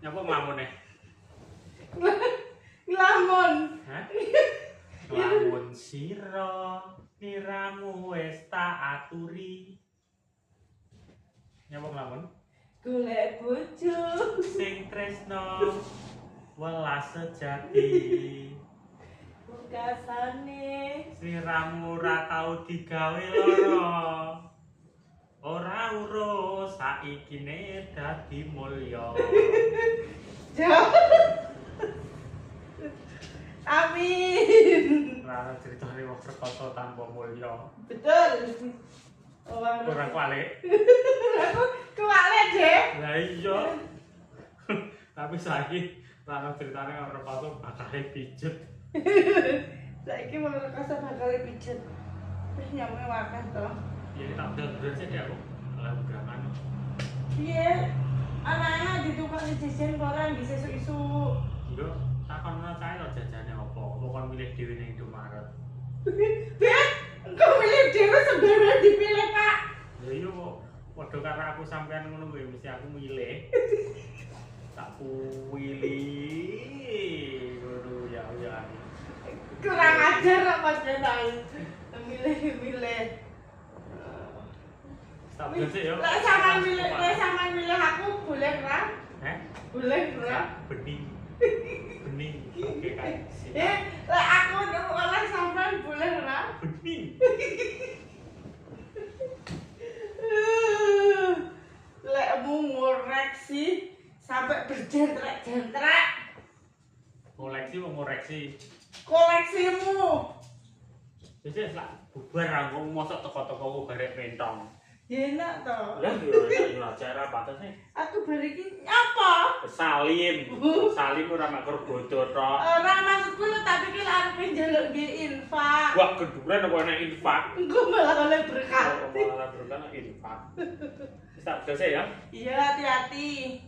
Nyapa nglamun e? Nglamun. Hah? Nglamun sira liramu wis tak aturi. Nyapa nglamun? Golek bojo Sing tresno welas sejati. pungkasane Sliramu ora tau digawe lara. Ora urus saikine dadi mulya. Amin. Ora critane wong perkasa tanpa mulya. Betul. Ora kualik. Aku kualik deh. Lah iya. Tapi saiki ora critane wong perkasa bakale pijet. Saiki wong perkasa bakal pijet. Wis nyame wakah to. Ya tak bener sih aku. Lah gerangan. Piye? Anak-anak ditukang jajan koran di sesuk-isuk. Yo takon cae lo jajane apa? Apa kon milih dhewe ning Indomaret? Bet, engkau milih dewe sebenarnya dipilih, Pak. Ya iya kok. Padha karo aku sampean ngono kuwi mesti aku milih. Tak pilih. Ngono ya. Kurang ajar apa jeneng. Milih-milih. Tak sih yo. Lek sama milih aku boleh ra? Heh? Boleh ra? Bening. Bening. Oke kae. Lek aku oleh sampean boleh ra? Bening. Lekmu ngoreksi sampai berjentrek-jentrek. Koleksi wong ngoreksi. Koleksimu. Wis lah bubar aku mosok teko-teko barek mentong. Ya enak to. Lah yo acara patene. Aku bariki apa? Salim. Salim ora makur bodo tok. Ora maksudku lho tapi ki arep njaluk nggih infak. Wah, keduren apa enak infak? Engko malah oleh berkah. Malah berkah infak. Wis tak ya. Iya, hati-hati.